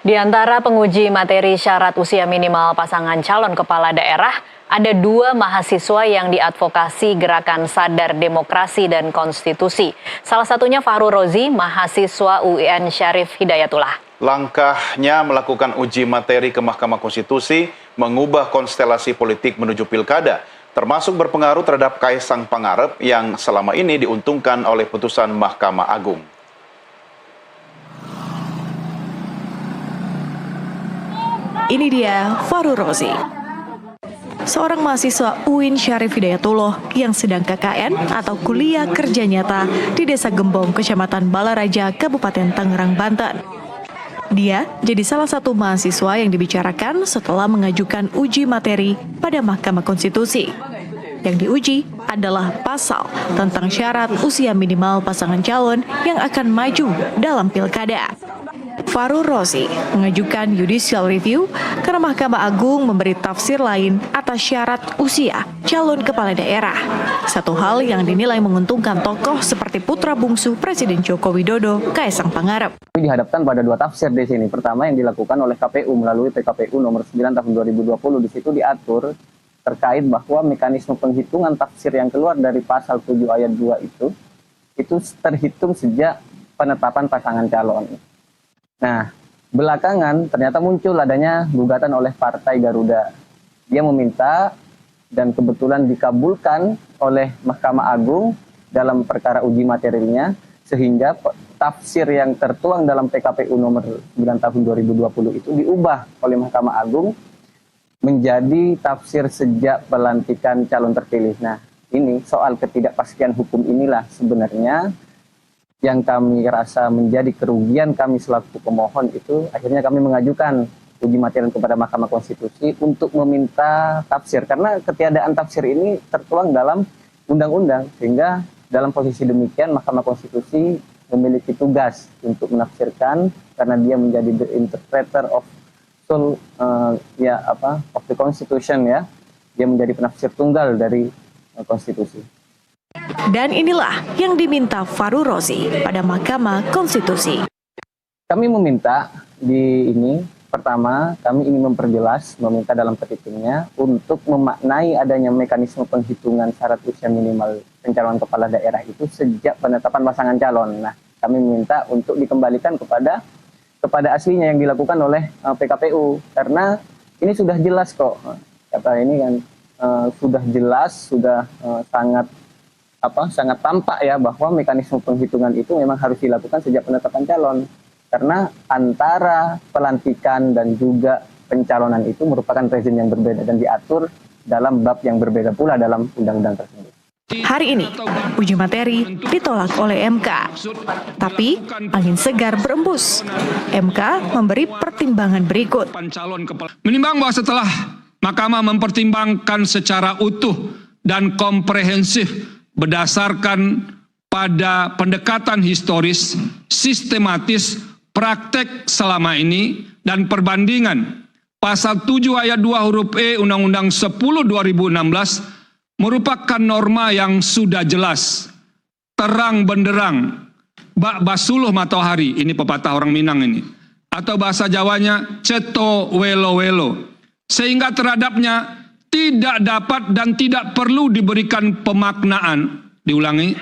Di antara penguji materi syarat usia minimal pasangan calon kepala daerah, ada 2 mahasiswa yang diadvokasi Gerakan Sadar Demokrasi dan Konstitusi. Salah satunya Fahru Rozi, mahasiswa UIN Syarif Hidayatullah. Langkahnya melakukan uji materi ke Mahkamah Konstitusi mengubah konstelasi politik menuju pilkada, termasuk berpengaruh terhadap Kaisang Pangarep yang selama ini diuntungkan oleh putusan Mahkamah Agung. Ini dia Fahru Rozi, seorang mahasiswa UIN Syarif Hidayatullah yang sedang KKN atau kuliah kerja nyata di Desa Gembong, Kecamatan Balaraja, Kabupaten Tangerang, Banten. Dia jadi salah satu mahasiswa yang dibicarakan setelah mengajukan uji materi pada Mahkamah Konstitusi. Yang diuji adalah pasal tentang syarat usia minimal pasangan calon yang akan maju dalam pilkada. Fahru Rozi mengajukan judicial review karena Mahkamah Agung memberi tafsir lain atas syarat usia calon kepala daerah. Satu hal yang dinilai menguntungkan tokoh seperti putra bungsu Presiden Joko Widodo, Kaisang Pangarep. Dihadapkan pada 2 tafsir di sini. Pertama yang dilakukan oleh KPU melalui PKPU nomor 9 tahun 2020. Di situ diatur terkait bahwa mekanisme penghitungan tafsir yang keluar dari pasal 7 ayat 2 itu terhitung sejak penetapan pasangan calon. Nah, belakangan ternyata muncul adanya gugatan oleh Partai Garuda. Dia meminta dan kebetulan dikabulkan oleh Mahkamah Agung dalam perkara uji materinya, sehingga tafsir yang tertuang dalam PKPU nomor 9 tahun 2020 itu diubah oleh Mahkamah Agung menjadi tafsir sejak pelantikan calon terpilih. Nah, ini soal ketidakpastian hukum inilah sebenarnya yang kami rasa menjadi kerugian kami selaku pemohon. Itu akhirnya kami mengajukan uji materi kepada Mahkamah Konstitusi untuk meminta tafsir, karena ketiadaan tafsir ini tertuang dalam undang-undang, sehingga dalam posisi demikian Mahkamah Konstitusi memiliki tugas untuk menafsirkan karena dia menjadi the interpreter of of the Constitution, ya. Dia menjadi penafsir tunggal dari konstitusi. Dan inilah yang diminta Fahru Rozi pada Mahkamah Konstitusi. Kami meminta pertama kami ingin meminta dalam petitumnya untuk memaknai adanya mekanisme penghitungan syarat usia minimal pencalonan kepala daerah itu sejak penetapan pasangan calon. Nah, kami minta untuk dikembalikan kepada aslinya yang dilakukan oleh PKPU, karena ini sudah jelas kok. Kata ini kan sudah jelas, sudah sangat tampak ya bahwa mekanisme penghitungan itu memang harus dilakukan sejak penetapan calon, karena antara pelantikan dan juga pencalonan itu merupakan rezim yang berbeda dan diatur dalam bab yang berbeda pula dalam undang-undang tersebut. Hari ini, uji materi ditolak oleh MK. Tapi, angin segar berembus. MK memberi pertimbangan berikut. Menimbang bahwa setelah Mahkamah mempertimbangkan secara utuh dan komprehensif berdasarkan pada pendekatan historis, sistematis, praktek selama ini, dan perbandingan Pasal 7 ayat 2 huruf E Undang-Undang 10 2016 merupakan norma yang sudah jelas, terang benderang, bak basuluh matahari, ini pepatah orang Minang ini, atau bahasa Jawanya ceto welo welo, sehingga terhadapnya tidak dapat dan tidak perlu diberikan pemaknaan, diulangi,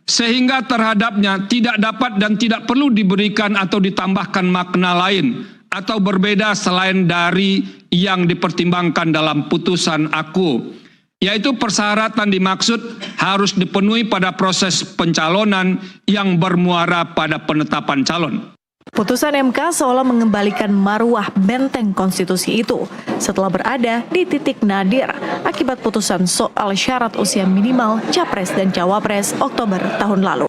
sehingga terhadapnya tidak dapat dan tidak perlu diberikan atau ditambahkan makna lain atau berbeda selain dari yang dipertimbangkan dalam putusan aku, yaitu persyaratan dimaksud harus dipenuhi pada proses pencalonan yang bermuara pada penetapan calon. Putusan MK seolah mengembalikan marwah benteng konstitusi itu setelah berada di titik nadir akibat putusan soal syarat usia minimal Capres dan Cawapres Oktober tahun lalu.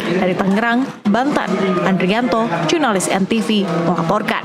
Dari Tangerang, Banten, Andrianto, jurnalis NTV melaporkan.